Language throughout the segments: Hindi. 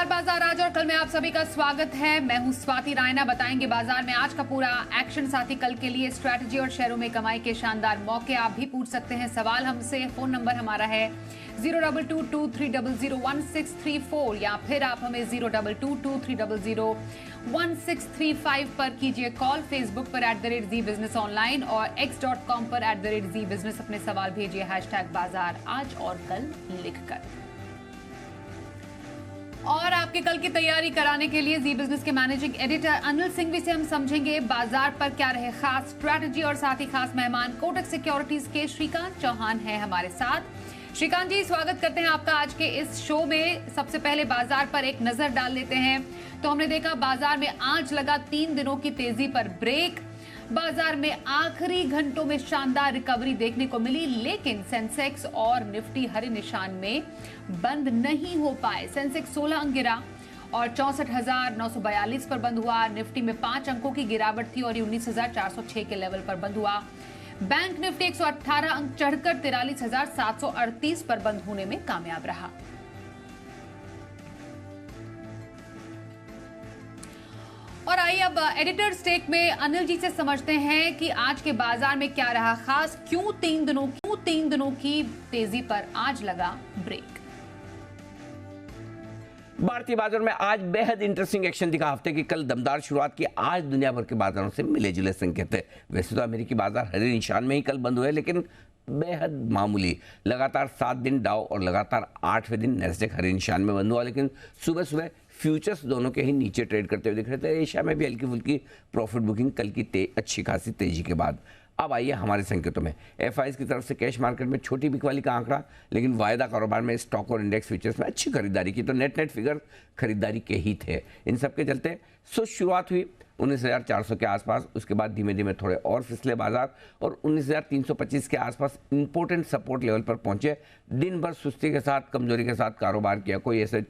नमस्कार बाजार आज और कल में आप सभी का स्वागत है। मैं हूं स्वाति रायना। बताएंगे बाजार में आज का पूरा एक्शन, साथ ही कल के लिए स्ट्रैटेजी और शेयरों में कमाई के शानदार मौके। आप भी पूछ सकते हैं सवाल हमसे। फोन नंबर हमारा है 0222300164 या फिर आप हमें 0222300165 पर कीजिए कॉल। फेसबुक पर @ZEE बिजनेस ऑनलाइन और x.com पर @ZEE बिजनेस अपने सवाल भेजिए #बाजार आज और कल लिखकर। और आपके कल की तैयारी कराने के लिए जी बिजनेस के मैनेजिंग एडिटर अनिल सिंघवी से हम समझेंगे बाजार पर क्या रहे खास स्ट्रैटेजी और साथ ही खास मेहमान कोटक सिक्योरिटीज के श्रीकांत चौहान हैं हमारे साथ। श्रीकांत जी, स्वागत करते हैं आपका आज के इस शो में। सबसे पहले बाजार पर एक नजर डाल लेते हैं तो हमने देखा बाजार में आज लगा 3 दिनों की तेजी पर ब्रेक। बाजार में आखिरी घंटों में शानदार रिकवरी देखने को मिली, लेकिन सेंसेक्स और निफ्टी हरे निशान में बंद नहीं हो पाए। सेंसेक्स 16 अंक गिरा और 64,942 पर बंद हुआ। निफ्टी में 5 अंकों की गिरावट थी और 19,406 के लेवल पर बंद हुआ। बैंक निफ्टी 118 अंक चढ़कर 43,738 पर बंद होने में कामयाब रहा। और आइए अब एडिटर स्टेक में अनिल जी से समझते हैं कि आज के बाजार में क्या रहा खास, क्यों तीन दिनों की तेजी पर आज लगा ब्रेक। भारतीय बाजार में आज बेहद इंटरेस्टिंग एक्शन दिखा। हफ्ते की कल दमदार शुरुआत की आज दुनिया भर के बाजारों से मिले जुले संकेत है। वैसे तो अमेरिकी बाजार हरे निशान में ही कल बंद हुए, लेकिन बेहद मामूली। लगातार 7 दिन डाउ और लगातार 8वें दिन नैस्डैक हरे निशान में बंद हुआ, लेकिन सुबह सुबह फ्यूचर्स दोनों के ही नीचे ट्रेड करते हुए दिख रहे थे। एशिया में भी हल्की फुल्की प्रॉफिट बुकिंग कल की अच्छी खासी तेजी के बाद। अब आइए हमारे संकेतों में। एफआईज की तरफ से कैश मार्केट में छोटी बिकवाली का आंकड़ा, लेकिन वायदा कारोबार में स्टॉक और इंडेक्स फ्यूचर्स में अच्छी खरीदारी की। तो नेट फिगर खरीदारी के ही थे। इन सब के चलते शुरुआत हुई 19,400 के आसपास। उसके बाद धीमे धीमे थोड़े और फिसले बाजार और 19,325 के आसपास इंपॉर्टेंट सपोर्ट लेवल पर पहुंचे। दिन भर सुस्ती के साथ, कमजोरी के साथ कारोबार किया। कोई ऐसे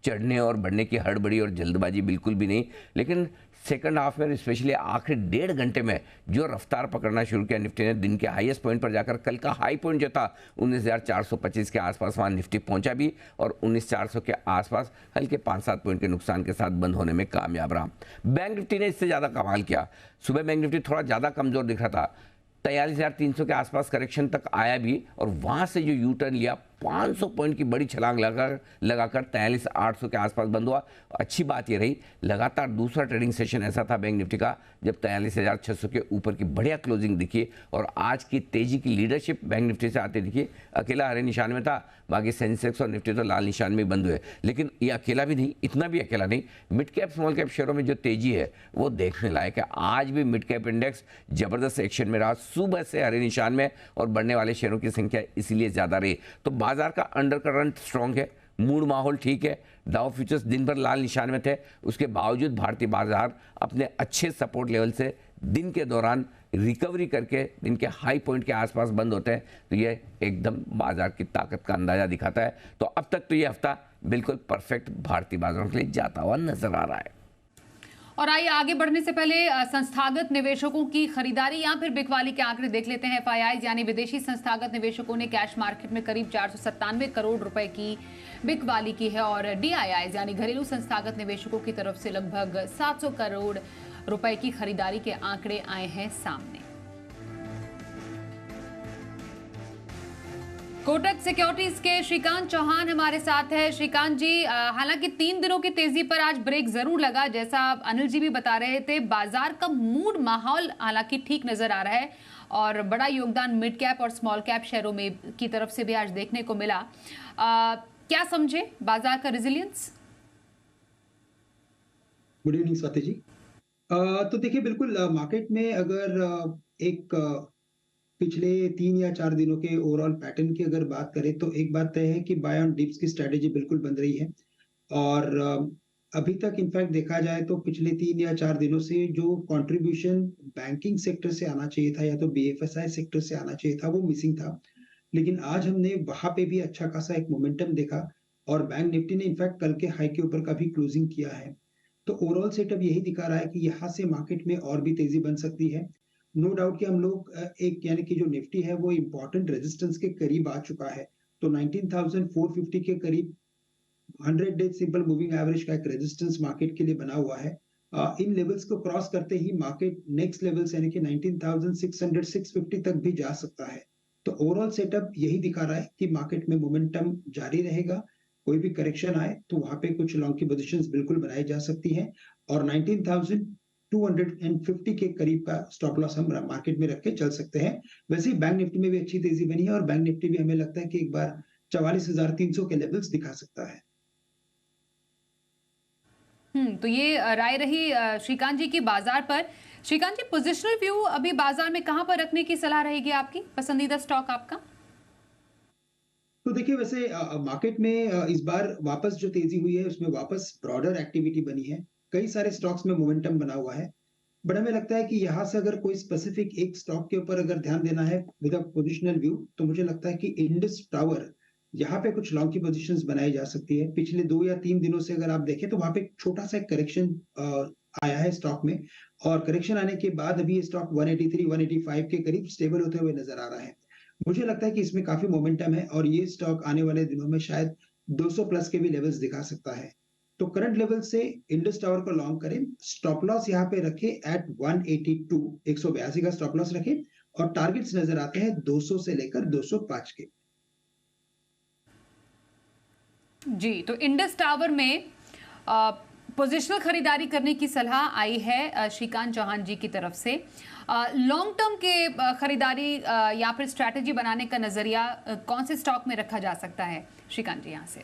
चढ़ने और बढ़ने की हड़बड़ी और जल्दबाजी बिल्कुल भी नहीं, लेकिन सेकंड हाफ में स्पेशली आखिरी 1.5 घंटे में जो रफ्तार पकड़ना शुरू किया निफ्टी ने, दिन के हाईएस्ट पॉइंट पर जाकर कल का हाई पॉइंट जो था 19,425 के आसपास, वहां निफ्टी पहुंचा भी और 19,400 के आसपास हल्के 5-7 पॉइंट के नुकसान के साथ बंद होने में कामयाब रहा। बैंक निफ्टी ने इससे ज़्यादा कमाल किया। सुबह बैंक निफ्टी थोड़ा ज़्यादा कमज़ोर दिख रहा था, 43,300 के आसपास करेक्शन तक आया भी और वहां से जो यू टर्न लिया 500 पॉइंट की बड़ी छलांग लगाकर 43,800 के आसपास बंद हुआ। अच्छी बात ये रही, लगातार दूसरा ट्रेडिंग सेशन ऐसा था बैंक निफ्टी का जब 43,600 के ऊपर की बढ़िया क्लोजिंग दिखी और आज की तेजी की लीडरशिप बैंक निफ्टी से आते दिखी। अकेला हरे निशान में था, बाकी सेंसेक्स और निफ्टी तो लाल निशान में बंद हुए। लेकिन ये अकेला भी नहीं, इतना भी अकेला नहीं। मिड कैप स्मॉल कैप शेयरों में जो तेजी है वो देखने लायक है। आज भी मिड कैप इंडेक्स जबरदस्त एक्शन में रहा, सुबह से हरे निशान में और बढ़ने वाले शेयरों की संख्या इसीलिए ज्यादा रही। तो बाजार का अंडर करंट स्ट्रांग है, मूड माहौल ठीक है। डाउ फ्यूचर्स दिन भर लाल निशान में थे, उसके बावजूद भारतीय बाजार अपने अच्छे सपोर्ट लेवल से दिन के दौरान रिकवरी करके दिन के हाई पॉइंट के आसपास बंद होते हैं। तो ये एकदम बाजार की ताकत का अंदाजा दिखाता है। तो अब तक तो ये हफ्ता बिल्कुल परफेक्ट भारतीय बाजारों के लिए जाता हुआ नजर आ रहा है। और आइए आगे बढ़ने से पहले संस्थागत निवेशकों की खरीदारी या फिर बिकवाली के आंकड़े देख लेते हैं। एफआईआईज यानी विदेशी संस्थागत निवेशकों ने कैश मार्केट में करीब 497 करोड़ रुपए की बिकवाली की है और डीआईआईज यानी घरेलू संस्थागत निवेशकों की तरफ से लगभग 700 करोड़ रुपए की खरीदारी के आंकड़े आए हैं सामने। कोटक सिक्योरिटीज के श्रीकांत चौहान हमारे साथ है। श्रीकांत जी, हालांकि 3 दिनों की तेजी पर आज ब्रेक जरूर लगा, जैसा अनिल जी भी बता रहे थे। बाजार का मूड माहौल हालांकि ठीक नजर आ रहा है और बड़ा योगदान मिड कैप और स्मॉल कैप शेयरों में की तरफ से भी आज देखने को मिला। क्या समझे बाजार का resilience? Good evening Swati ji. तो देखिए, बिल्कुल मार्केट में अगर एक पिछले 3 या 4 दिनों के ओवरऑल पैटर्न की अगर बात करें तो एक बात तय है कि बाय ऑन डिप्स की स्ट्रेटेजी बिल्कुल बन रही है। और अभी तक इनफैक्ट देखा जाए तो पिछले 3 या 4 दिनों से जो कंट्रीब्यूशन बैंकिंग सेक्टर से आना चाहिए था या तो बीएफएसआई सेक्टर से आना चाहिए था, वो मिसिंग था। लेकिन आज हमने वहां पे भी अच्छा खासा एक मोमेंटम देखा और बैंक निफ्टी ने इनफैक्ट कल के हाई के ऊपर का भी क्लोजिंग किया है। तो ओवरऑल सेटअप यही दिखा रहा है कि यहाँ से मार्केट में और भी तेजी बन सकती है। नो डाउट कि हम लोग एक यानी कि जो निफ्टी है वो इंपॉर्टेंट रेजिस्टेंस के करीब आ चुका है। तो 19,450 के करीब 100 डे सिंपल मूविंग एवरेज का एक रेजिस्टेंस मार्केट के लिए बना हुआ है। इन लेवल्स को क्रॉस करते ही मार्केट नेक्स्ट लेवल्स यानी कि 19,600 650 तक भी जा सकता है। तो ओवरऑल सेटअप यही दिखा रहा है कि मार्केट में मोमेंटम जारी रहेगा। कोई भी करेक्शन आए तो वहां पे कुछ लॉन्ग की पोजीशंस बिल्कुल बनाई जा सकती है और 19,250 के करीब का स्टॉप लॉस हम मार्केट में रख के चल सकते हैं। वैसे ही बैंक निफ्टी में भी अच्छी तेजी बनी है और बैंक निफ्टी भी हमें लगता है कि एक बार 44,300 के लेवल्स दिखा सकता है। तो ये राय रही श्रीकांत जी की बाजार पर। श्रीकांत जी, पोजिशनल व्यू अभी बाजार में कहां पर रखने की सलाह रहेगी आपकी? पसंदीदा स्टॉक आपका? तो देखिए वैसे मार्केट में इस बार वापस जो तेजी हुई है उसमें वापस ब्रॉडर एक्टिविटी बनी है। कई सारे स्टॉक्स में मोमेंटम बना हुआ है। बट हमें लगता है कि यहाँ से अगर कोई स्पेसिफिक एक स्टॉक के ऊपर अगर ध्यान देना है विद अ पोजिशनल व्यू तो मुझे लगता है कि इंडस टावर यहाँ पे कुछ लॉन्ग की पोजीशंस बनाई जा सकती है। पिछले 2 या 3 दिनों से अगर आप देखें तो वहां पे एक छोटा सा करेक्शन आया है स्टॉक में और करेक्शन आने के बाद अभी ये स्टॉक 183 185 के करीब स्टेबल होते हुए नजर आ रहा है। मुझे लगता है कि इसमें काफी मोमेंटम है और ये स्टॉक आने वाले दिनों में शायद 200 प्लस के भी लेवल्स दिखा सकता है। तो करंट लेवल से इंडस टावर को लॉन्ग करें, स्टॉप लॉस यहाँ पे रखे एट 182 182 का स्टॉप लॉस रखें और टारगेट्स नजर आते हैं 200 से लेकर 205 के। जी, तो इंडस टावर में पोजिशनल खरीदारी करने की सलाह आई है श्रीकांत चौहान जी की तरफ से। लॉन्ग टर्म के खरीदारी या फिर स्ट्रैटेजी बनाने का नजरिया कौन से स्टॉक में रखा जा सकता है श्रीकांत जी यहाँ से?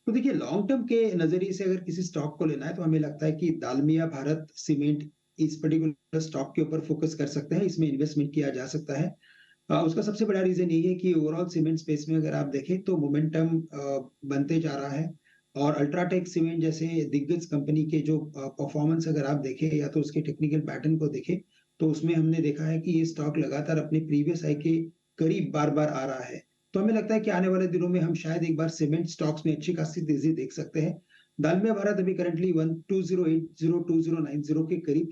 तो देखिए लॉन्ग टर्म के नजरिए से अगर किसी स्टॉक को लेना है तो हमें लगता है कि दालमिया भारत सीमेंट इस पर्टिकुलर स्टॉक के ऊपर फोकस कर सकते हैं, इसमें इन्वेस्टमेंट किया जा सकता है। उसका सबसे बड़ा रीजन यही है कि ओवरऑल सीमेंट स्पेस में अगर आप देखें तो मोमेंटम बनते जा रहा है और अल्ट्राटेक सीमेंट जैसे दिग्गज कंपनी के जो परफॉर्मेंस अगर आप देखें या तो उसके टेक्निकल पैटर्न को देखें तो उसमें हमने देखा है कि ये स्टॉक लगातार अपने प्रीवियस हाई के करीब बार बार आ रहा है। तो हमें लगता है कि आने वाले दिनों में हम शायद एक बार सीमेंट स्टॉक्स में अच्छी खासी तेजी देख सकते हैं। दालमिया भारत अभी करंटली 1208 2090 के करीब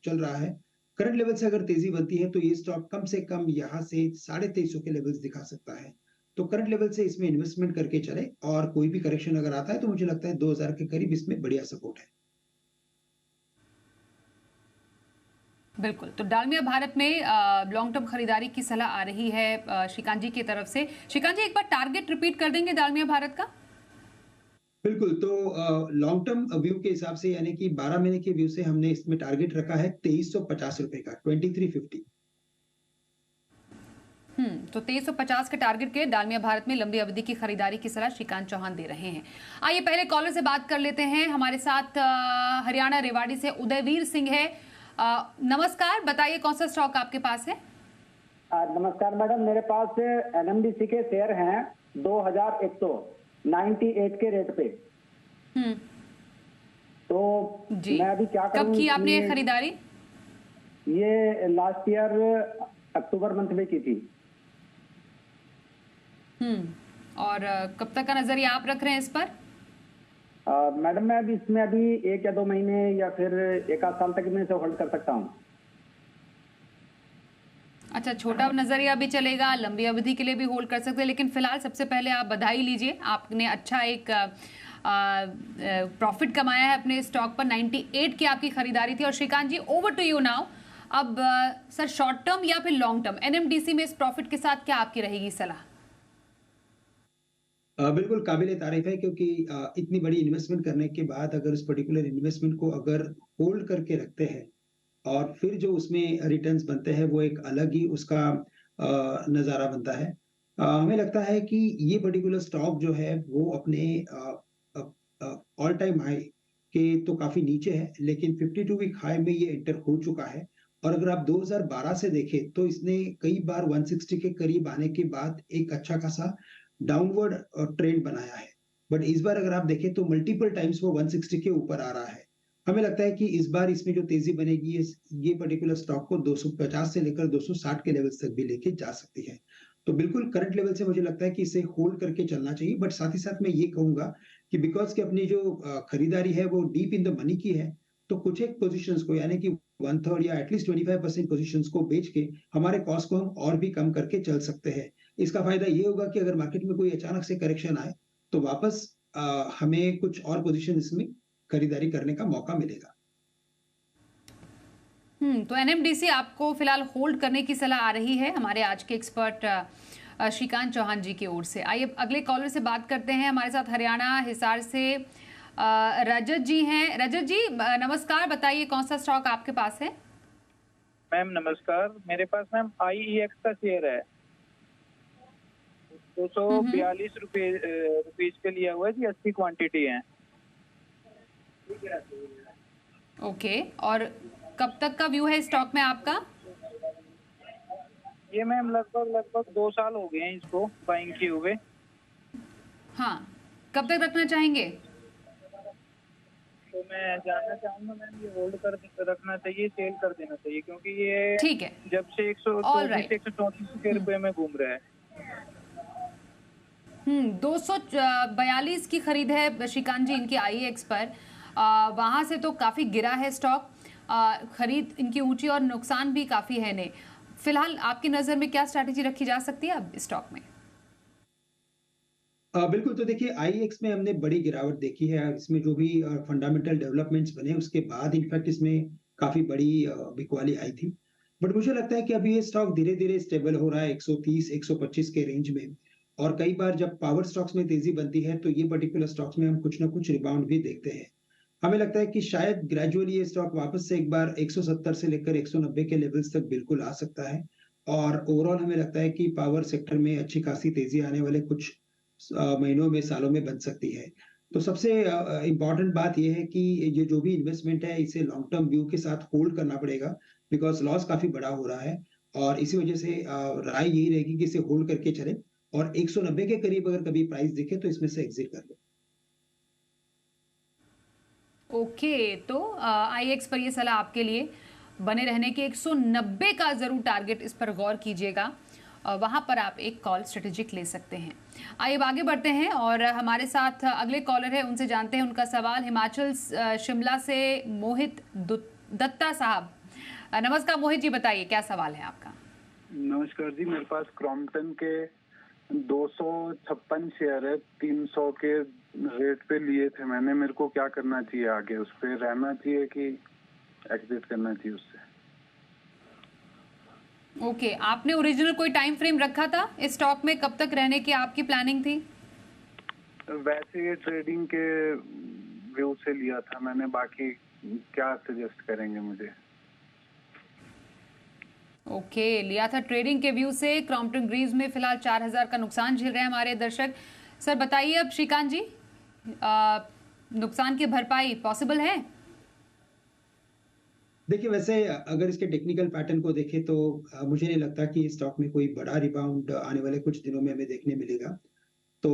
चल रहा है। करंट लेवल से अगर तेजी बनती है तो ये स्टॉक कम से कम यहाँ से 2350 के लेवल्स दिखा सकता है। तो करंट लेवल से इसमें इन्वेस्टमेंट करके चले और कोई भी करेक्शन अगर आता है तो मुझे लगता है 2000 के करीब इसमें बढ़िया सपोर्ट है। बिल्कुल, तो डालमिया भारत में लॉन्ग टर्म खरीदारी की सलाह आ रही है श्रीकांत जी की तरफ से। श्रीकांत जी, एक बार टारगेट रिपीट कर देंगे डालमिया भारत का? बिल्कुल, तो लॉन्ग टर्म व्यू के हिसाब से यानी कि 12 महीने के व्यू से हमने इसमें टारगेट रखा है 2350 रुपए का, 2350। तो 2350 के टारगेट के डालमिया भारत में लंबी अवधि की खरीदारी की सलाह श्रीकांत चौहान दे रहे हैं। आइए पहले कॉलर से बात कर लेते हैं। हमारे साथ हरियाणा रेवाड़ी से उदयवीर सिंह है। नमस्कार, बताइए कौन सा स्टॉक आपके पास है? नमस्कार मैडम, मेरे पास एनएमडीसी के शेयर हैं 2198 के रेट पे। तो जी, मैं अभी क्या करूं? कब की आपने ये खरीदारी? ये लास्ट ईयर अक्टूबर मंथ में की थी। और कब तक का नजरिया आप रख रहे हैं इस पर? मैडम मैं अभी इसमें अभी 1 या 2 महीने या फिर 1 आध साल तक में इसे होल्ड कर सकता हूँ। अच्छा, छोटा नजरिया भी चलेगा, लंबी अवधि के लिए भी होल्ड कर सकते हैं, लेकिन फिलहाल सबसे पहले आप बधाई लीजिए, आपने अच्छा एक प्रॉफिट कमाया है अपने स्टॉक पर। 98 की आपकी खरीदारी थी। और श्रीकांत जी, ओवर टू यू नाउ। अब सर, शॉर्ट टर्म या फिर लॉन्ग टर्म एनएमडीसी में इस प्रॉफिट के साथ क्या आपकी रहेगी सलाह? बिल्कुल काबिल तारीफ है क्योंकि इतनी बड़ी इन्वेस्टमेंट करने के बाद अगर उस पर्टिकुलर इन्वेस्टमेंट को अगर होल्ड करके रखते हैं और फिर जो उसमें रिटर्न्स बनते हैं वो एक अलग ही उसका नज़ारा बनता है। हमें लगता है कि ये पर्टिकुलर स्टॉक जो है वो अपने ऑल टाइम हाई के तो काफी नीचे है, लेकिन 52 वीक हाई में ये एंटर हो चुका है। और अगर आप 2012 से देखें तो इसने कई बार 160 के करीब आने के बाद एक अच्छा खासा डाउनवर्ड ट्रेंड बनाया है। बट इस बार अगर आप देखें तो मल्टीपल टाइम्स वो 160 के ऊपर आ रहा है। हमें लगता है कि इस बार इसमें जो तेजी बनेगी ये पर्टिकुलर स्टॉक को 250 से लेकर 260 के लेवल्स तक भी लेके जा सकती है। तो बिल्कुल करंट लेवल से मुझे लगता है कि इसे होल्ड करके चलना चाहिए। बट साथ ही साथ मैं ये कहूंगा कि बिकॉज की अपनी जो खरीदारी है वो डीप इन द मनी की है, तो कुछ एक पोजीशंस को यानी कि 1/3 या एटलीस्ट 25% पोजीशंस को बेच के हमारे कॉस्ट को हम और भी कम करके चल सकते हैं। इसका फायदा ये होगा कि अगर मार्केट में कोई अचानक से करेक्शन आए तो वापस हमें कुछ और पोजीशन इसमें खरीदारी करने का मौका मिलेगा। तो एनएमडीसी आपको फिलहाल होल्ड करने की सलाह आ रही है हमारे आज के एक्सपर्ट श्रीकांत चौहान जी की ओर से। आइए अगले कॉलर से बात करते हैं। हमारे साथ हरियाणा हिसार से रजत जी हैं। रजत जी नमस्कार, बताइए कौन सा स्टॉक आपके पास है? मैम नमस्कार, मेरे पास मैम IEX का शेयर है 242 रुपीज पे लिया हुआ है जी, 80 क्वांटिटी है। ओके, और कब तक का व्यू है स्टॉक में आपका? ये मैम लगभग 2 साल हो गए हैं इसको बाइंग किए हुए। हाँ, कब तक रखना चाहेंगे? तो मैं जानना चाहूंगा मैम, ये होल्ड कर रखना चाहिए, सेल कर देना चाहिए, क्योंकि ये ठीक है, जब से 134 के रुपए में घूम रहा है। 242 की खरीद है श्रीकांत जी इनकी IEX पर। वहां से तो काफी गिरा है स्टॉक। खरीद इनकी ऊंची और नुकसान भी काफी है ने। फिलहाल आपकी नजर में क्या स्ट्रैटेजी रखी जा सकती है अब स्टॉक में? बिल्कुल, तो देखिए IEX में हमने बड़ी गिरावट देखी है। इसमें जो भी फंडामेंटल डेवलपमेंट्स बने उसके बाद इनफैक्ट इसमें काफी बड़ी बिकवाली आई थी। बट मुझे लगता है कि अभी ये स्टॉक धीरे-धीरे स्टेबल हो रहा है 130 125 के रेंज में। और कई बार जब पावर स्टॉक्स में तेजी बनती है तो ये पर्टिकुलर स्टॉक्स में हम कुछ ना कुछ रिबाउंड भी देखते हैं। हमें लगता है कि शायद ग्रेजुअली ये स्टॉक वापस से एक बार 170 से लेकर 190 के लेवल्स तक बिल्कुल आ सकता है। और ओवरऑल हमें लगता है कि पावर सेक्टर में अच्छी खासी तेजी आने वाले कुछ महीनों में, सालों में बन सकती है। तो सबसे इम्पोर्टेंट बात ये है कि ये जो भी इन्वेस्टमेंट है इसे लॉन्ग टर्म व्यू के साथ होल्ड करना पड़ेगा, बिकॉज़ लॉस काफ़ी बड़ा हो रहा है। और इसी वजह से राय यही रहेगी कि इसे होल्ड करके चलें और 190 के करीब अगर कभी प्राइस दिखे तो इसमें से एग्जिट कर लें। ओके, तो IEX पर ये सलाह आपके लिए बने रहने की। 190 का जरूर टारगेट, इस पर गौर कीजिएगा। वहां पर आप एक कॉल स्ट्रेटेजिक ले सकते हैं। आइए आगे बढ़ते हैं और हमारे साथ अगले कॉलर है, उनसे जानते हैं उनका सवाल। हिमाचल शिमला से मोहित दत्ता साहब। नमस्कार मोहित जी, बताइए क्या सवाल है आपका? नमस्कार जी, मेरे पास क्रॉम्पटन के 256 शेयर है, 300 के रेट पे लिए थे मैंने। मेरे को क्या करना चाहिए आगे? उस पे रहना चाहिए कि एग्जिट करना चाहिए उससे? ओके, आपने ओरिजिनल कोई टाइम फ्रेम रखा था इस स्टॉक में? कब तक रहने की आपकी प्लानिंग थी? वैसे ये ट्रेडिंग के व्यू से लिया था मैंने, बाकी क्या सजेस्ट करेंगे मुझे? ओके, लिया था ट्रेडिंग के व्यू से। क्रॉम्पटन ग्रीव्स में फिलहाल 4000 का नुकसान झेल रहे हैं हमारे दर्शक। सर बताइए अब श्रीकांत जी, नुकसान की भरपाई पॉसिबल है? देखिए, वैसे अगर इसके टेक्निकल पैटर्न को देखें तो मुझे नहीं लगता कि स्टॉक में कोई बड़ा रिबाउंड आने वाले कुछ दिनों में हमें देखने मिलेगा। तो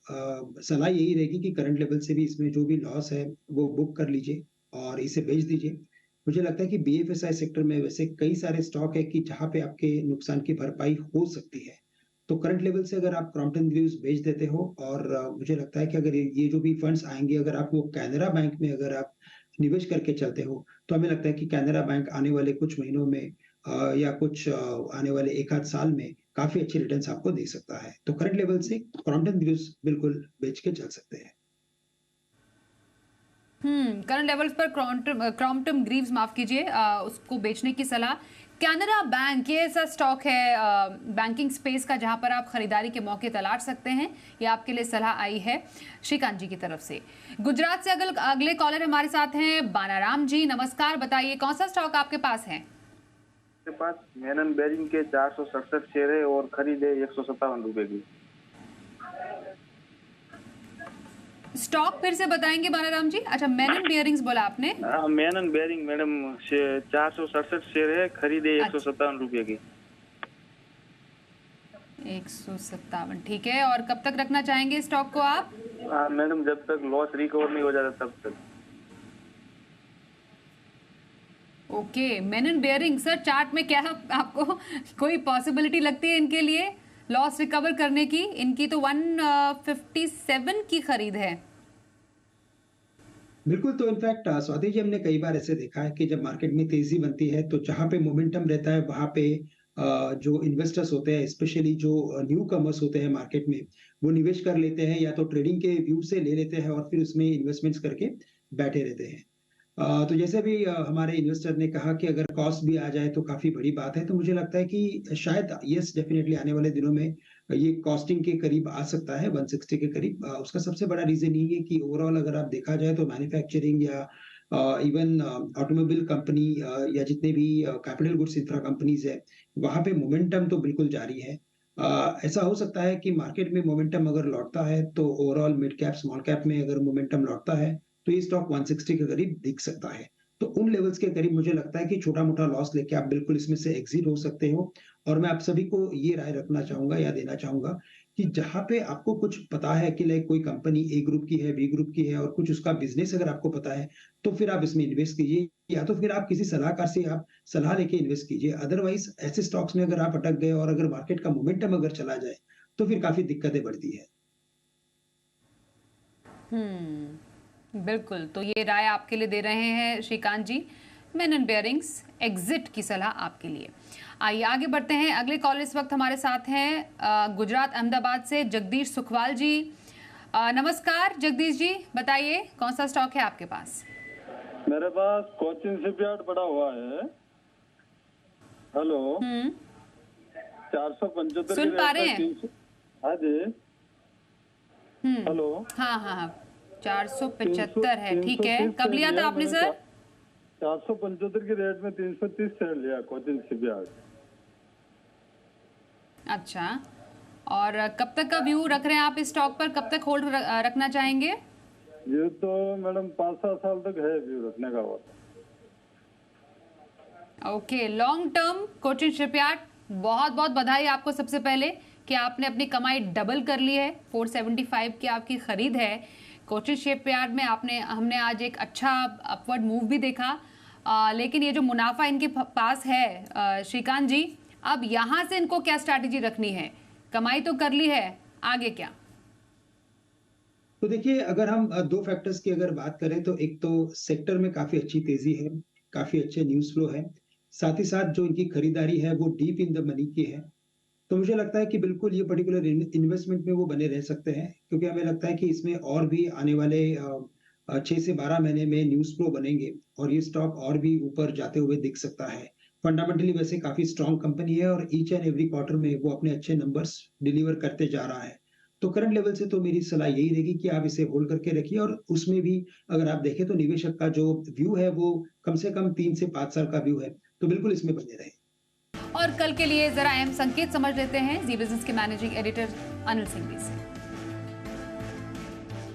सलाह यही रहेगी कि करंट लेवल से भी इसमें जो भी लॉस है वो बुक कर लीजिए और इसे बेच दीजिए। मुझे लगता है कि BFSI सेक्टर में वैसे कई सारे स्टॉक है कि जहाँ पे आपके नुकसान की भरपाई हो सकती है। तो करंट लेवल से अगर आप क्रॉम्पटन ग्रीव्स बेच देते हो और मुझे लगता है कि अगर ये जो भी फंड्स आएंगे, अगर आप वो कैनरा बैंक में अगर आप निवेश करके चलते हो तो हमें लगता है कि कैनरा बैंक आने वाले कुछ महीनों में या कुछ आने वाले 1 आध साल में काफी अच्छी रिटर्न्स आपको दे सकता है। तो करंट लेवल से क्रॉम्पटन ग्रीव्स बिल्कुल बेच के चल सकते हैं। करंट लेवल्स पर क्रॉम्पटन ग्रीव्स, माफ कीजिए, उसको बेचने की सलाह। कैनरा बैंक ये ऐसा स्टॉक है बैंकिंग स्पेस का जहां पर आप खरीदारी के मौके तलाश सकते हैं। ये आपके लिए सलाह आई है श्रीकांत जी की तरफ से। गुजरात से अगले कॉलर हमारे साथ हैं बानाराम जी। नमस्कार, बताइए कौन सा स्टॉक आपके पास है? मेरे पास मेनन बेरिंग के 467 शेयर है और खरीद है 157 रुपए की। स्टॉक फिर से बताएंगे बानाराम जी? अच्छा, मेनन बियरिंग्स बोला आपने? हाँ, मेनन बेरिंग मैडम 467 शेयर है, खरीद है 157 रुपए की। 157, ठीक है। और कब तक रखना चाहेंगे स्टॉक को आप? हाँ मैडम, जब तक लॉस रिकवर नहीं हो जाता तब तक। Okay, Menon bearing sir, chart में क्या आपको कोई पॉसिबिलिटी लगती है इनके लिए लॉस रिकवर करने की? इनकी तो 157 की खरीद है। बिल्कुल, तो इनफैक्ट स्वाति जी, हमने कई बार ऐसे देखा है कि जब मार्केट में तेजी बनती है तो जहां पे मोमेंटम रहता है वहां पे जो इन्वेस्टर्स होते हैं, स्पेशली जो न्यू कमर्स होते हैं मार्केट में, वो निवेश कर लेते हैं या तो ट्रेडिंग के व्यू से ले लेते हैं और फिर उसमें इन्वेस्टमेंट्स करके बैठे रहते हैं। तो जैसे अभी हमारे इन्वेस्टर ने कहा कि अगर कॉस्ट भी आ जाए तो काफ़ी बड़ी बात है, तो मुझे लगता है कि शायद येस डेफ़िनेटली आने वाले दिनों में ये कॉस्टिंग के करीब आ सकता है 160 के करीब। उसका सबसे बड़ा रीज़न यही है कि ओवरऑल अगर आप देखा जाए तो मैन्युफैक्चरिंग या इवन ऑटोमोबाइल कंपनी या जितने भी कैपिटल गुड्स इंफ्रा कंपनीज़ है, वहाँ पे मोमेंटम तो बिल्कुल जारी है। ऐसा हो सकता है कि मार्केट में मोमेंटम अगर लौटता है तो overall mid cap, small cap में अगर मोमेंटम लौटता है, तो ये स्टॉक 160 के करीब दिख सकता है। तो उन लेवल्स के करीब मुझे लगता है कि छोटा-मोटा लॉस लेके आप बिल्कुल इसमें से एग्ज़िट हो सकते हो। और मैं आप सभी को ये राय रखना चाहूँगा या देना चाहूँगा कि जहाँ पे आपको कुछ पता है कि लाइक कोई कंपनी ए ग्रुप की है, बी ग्रुप की है और कुछ उसका बिज़नेस अगर आपको पता है, तो फिर आप इसमें इन्वेस्ट कीजिए या तो फिर आप किसी सलाहकार से आप सलाह लेके इन्वेस्ट कीजिए। अदरवाइज़ ऐसे स्टॉक्स में अगर आप अटक गए और अगर मार्केट का मोमेंटम अगर चला जाए, तो फिर काफ़ी दिक्कतें बढ़ती है। बिल्कुल, तो ये राय आपके लिए दे रहे हैं श्रीकांत जी। मेनन बेयरिंग्स एग्जिट की सलाह आपके लिए। आइए आगे बढ़ते हैं। अगले कॉल इस वक्त हमारे साथ हैं गुजरात अहमदाबाद से जगदीश सुखवाल जी। नमस्कार जगदीश जी, बताइए कौन सा स्टॉक है आपके पास? मेरे पास कोचिन शिपयार्ड पड़ा हुआ है। हेलो, 475 सुन पा रहे हैं? हाँ जी। हेलो, हाँ हाँ हाँ, 475 है, ठीक है। कब लिया था आपने सर? 475 की रेट में 330 शेयर लिया कोचिन शिपयार्ड। अच्छा, और कब तक का व्यू रख रहे हैं आप इस स्टॉक पर? कब तक होल्ड रखना चाहेंगे? ये तो मैडम 5-7 साल तक है व्यू रखने का। Okay, long term Cochin shipyard, बहुत बहुत बधाई आपको सबसे पहले कि आपने अपनी कमाई डबल कर ली है। 475 की आपकी खरीद है कोचिन शिपयार्ड में। हमने आज एक अच्छा अपवर्ड मूव भी देखा, लेकिन ये जो मुनाफा इनके पास है श्रीकांत जी, अब यहाँ से इनको क्या स्ट्रैटेजी रखनी है? कमाई तो कर ली है, आगे क्या? तो देखिए, अगर हम 2 फैक्टर्स की अगर बात करें तो एक तो सेक्टर में काफ़ी अच्छी तेज़ी है, काफ़ी अच्छे न्यूज़ फ्लो है। साथ ही साथ जो इनकी खरीदारी है वो डीप इन द मनी की है। तो मुझे लगता है कि बिल्कुल ये पर्टिकुलर इन्वेस्टमेंट में वो बने रह सकते हैं, क्योंकि हमें लगता है कि इसमें और भी आने वाले 6 से 12 महीने में न्यूज़ फ्लो बनेंगे और ये स्टॉक और भी ऊपर जाते हुए दिख सकता है। फंडामेंटली वैसे काफ़ी स्ट्रॉन्ग कंपनी है और ईच एंड एवरी क्वार्टर में वो अपने अच्छे नंबर्स डिलीवर करते जा रहा है। तो करंट लेवल से तो मेरी सलाह यही रहेगी कि आप इसे होल्ड करके रखिए और उसमें भी अगर आप देखें तो निवेशक का जो व्यू है वो कम से कम 3 से 5 साल का व्यू है, तो बिल्कुल इसमें बने रहें। और कल के लिए जरा अहम संकेत समझ लेते हैं जी बिजनेस के मैनेजिंग एडिटर अनिल सिंघवी से।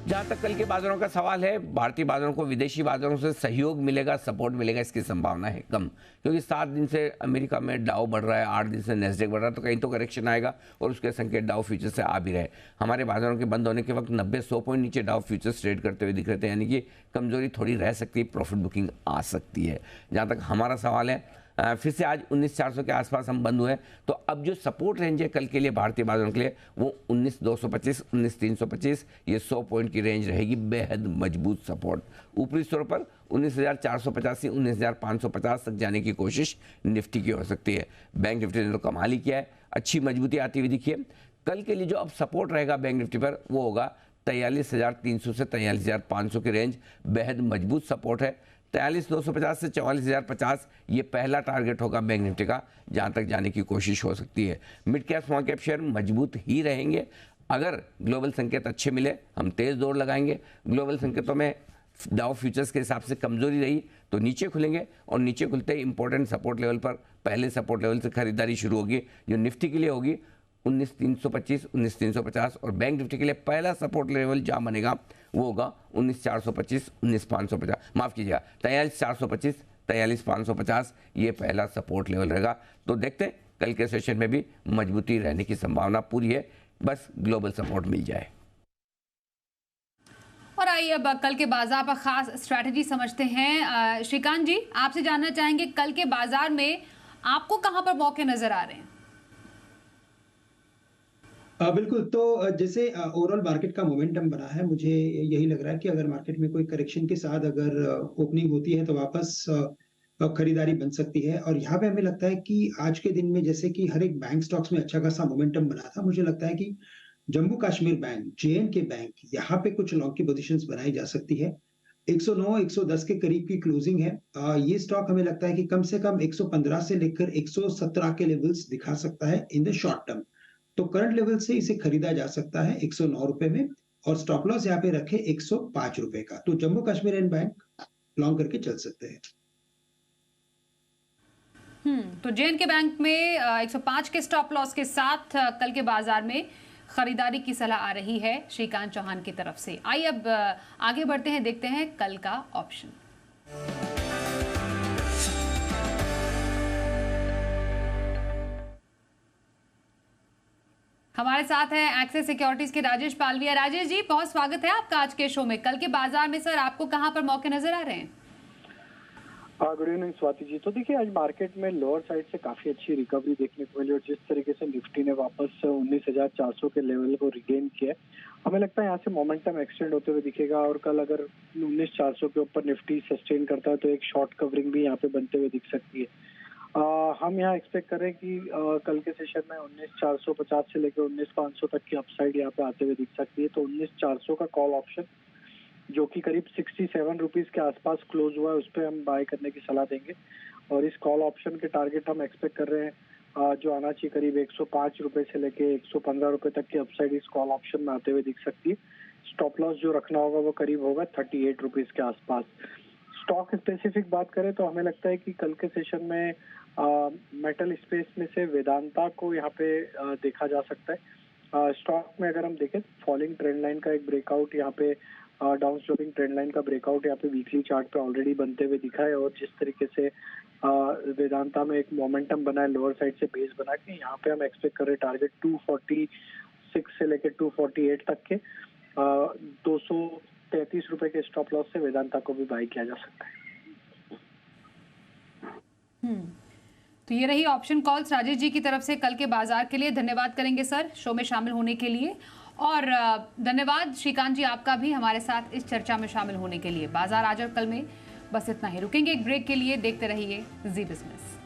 जहां तक कल के बाजारों का सवाल है, भारतीय बाजारों को विदेशी बाजारों से सहयोग मिलेगा, सपोर्ट मिलेगा, इसकी संभावना है कम, क्योंकि 7 दिन से अमेरिका में डाउ बढ़ रहा है, 8 दिन से नेस्डेक बढ़ रहा है, तो कहीं तो करेक्शन आएगा और उसके संकेत डाउ फ्यूचर से आ भी रहे। हमारे बाजारों के बंद होने के वक्त 90-100 पॉइंट नीचे डाउ फ्यूचर्स ट्रेड करते हुए दिख रहे थे, यानी कि कमजोरी थोड़ी रह सकती है, प्रॉफिट बुकिंग आ सकती है। जहाँ तक हमारा सवाल है, फिर से आज 19,400 के आसपास हम बंद हुए, तो अब जो सपोर्ट रेंज है कल के लिए भारतीय बाजारों के लिए वो 19,225, 19,325, ये 100 पॉइंट की रेंज रहेगी, बेहद मजबूत सपोर्ट। ऊपरी स्तर पर 19,485, 19,550 तक जाने की कोशिश निफ्टी की हो सकती है। बैंक निफ्टी ने तो कमाल ही किया है, अच्छी मजबूती आती हुई दिखी है। कल के लिए जो अब सपोर्ट रहेगा बैंक निफ्टी पर वो होगा 43,300 से 43,500 की रेंज, बेहद मजबूत सपोर्ट है। 43,250 से 44,050 ये पहला टारगेट होगा बैंक निफ्टी का, जहां तक जाने की कोशिश हो सकती है। Mid cap small cap share मजबूत ही रहेंगे। अगर ग्लोबल संकेत अच्छे मिले हम तेज दौड़ लगाएंगे। ग्लोबल संकेतों में डाउ फ्यूचर्स के हिसाब से कमजोरी रही तो नीचे खुलेंगे और नीचे खुलते ही इंपॉर्टेंट सपोर्ट लेवल पर, पहले सपोर्ट लेवल से खरीदारी शुरू होगी, जो निफ्टी के लिए होगी 19,325, 19,350, और बैंक निफ्टी के लिए पहला सपोर्ट लेवल जहां बनेगा वो होगा 19,425, 19,550, माफ कीजिएगा 43,425, 43,550, ये पहला सपोर्ट लेवल रहेगा। तो देखते हैं कल के सेशन में भी मजबूती रहने की संभावना पूरी है, बस ग्लोबल सपोर्ट मिल जाए। और आइए अब कल के बाजार पर खास स्ट्रैटेजी समझते हैं। श्रीकांत जी, आपसे जानना चाहेंगे कल के बाजार में आपको कहां पर मौके नजर आ रहे हैं? बिल्कुल, तो जैसे ओवरऑल मार्केट का मोमेंटम बना है, मुझे यही लग रहा है कि अगर मार्केट में कोई करेक्शन के साथ अगर ओपनिंग होती है तो वापस खरीदारी बन सकती है। और यहाँ पे हमें लगता है कि आज के दिन में जैसे कि हर एक बैंक स्टॉक्स में अच्छा खासा मोमेंटम बना था, मुझे लगता है कि जम्मू कश्मीर बैंक, जे&के बैंक, यहाँ पे कुछ लॉन्ग की पोजीशंस बनाई जा सकती है। 109, 110 के करीब की क्लोजिंग है। ये स्टॉक हमें लगता है कि कम से कम 115 से लेकर 117 के लेवल्स दिखा सकता है इन द शॉर्ट टर्म। तो करंट लेवल से इसे खरीदा जा सकता है 109 रुपए में, और स्टॉप लॉस यहाँ पे रखे 105 रुपए का। तो Jammu Kashmir and bank long करके चल सकते हैं। तो जे&के बैंक में 105 के स्टॉप लॉस के साथ कल के बाजार में खरीदारी की सलाह आ रही है श्रीकांत चौहान की तरफ से। आइए अब आगे बढ़ते हैं, देखते हैं कल का ऑप्शन। हमारे साथ हैं एक्सिस सिक्योरिटीज के राजेश पालविया। राजेश जी, बहुत स्वागत है आपका आज के शो में। कल के बाजार में सर आपको कहां पर मौके नजर आ रहे हैं? Good evening Swati ji. तो देखिए, आज मार्केट में लोअर साइड से काफी अच्छी रिकवरी देखने को मिली और जिस तरीके से निफ्टी ने वापस 19,400 के लेवल को रिगेन किया, हमें लगता है यहाँ से मोमेंटम एक्सटेंड होते हुए दिखेगा। और कल अगर 19,400 के ऊपर निफ्टी सस्टेन करता है तो एक शॉर्ट कवरिंग भी यहाँ पे बनते हुए दिख सकती है। हम यहाँ एक्सपेक्ट कर रहे हैं कि कल के सेशन में 19,450 से लेकर 19,500 तक की अपसाइड यहाँ पे आते हुए दिख सकती है। तो 19,400 का कॉल ऑप्शन जो कि करीब 67 रुपीज के आसपास क्लोज हुआ है, उस पर हम बाय करने की सलाह देंगे। और इस कॉल ऑप्शन के टारगेट हम एक्सपेक्ट कर रहे हैं जो आना चाहिए करीब 105 रुपए से लेके 115 रुपए तक की अपसाइड इस कॉल ऑप्शन में आते हुए दिख सकती है। स्टॉप लॉस जो रखना होगा वो करीब होगा 38 रुपीज के आसपास। स्टॉक स्पेसिफिक बात करें तो हमें लगता है कि कल के सेशन में मेटल स्पेस में से वेदांता को यहाँ पे देखा जा सकता है। स्टॉक में अगर हम देखें फॉलिंग ट्रेंड लाइन का एक ब्रेकआउट यहाँ पे डाउन स्लोपिंग ट्रेंड लाइन का ब्रेकआउट यहाँ पे वीकली चार्ट पे ऑलरेडी बनते हुए दिखा है। और जिस तरीके से वेदांता में एक मोमेंटम बना है लोअर साइड से बेस बना के, यहाँ पे हम एक्सपेक्ट कर रहे हैं टारगेट 246 से लेकर 248 तक के 233 रुपए के स्टॉप लॉस से वेदांता को भी बाय किया जा सकता है। तो ये रही ऑप्शन कॉल्स राजेश जी की तरफ से कल के बाजार के लिए। धन्यवाद करेंगे सर शो में शामिल होने के लिए, और धन्यवाद श्रीकांत जी आपका भी हमारे साथ इस चर्चा में शामिल होने के लिए। बाजार आज और कल में बस इतना ही, रुकेंगे एक ब्रेक के लिए। देखते रहिए जी बिजनेस।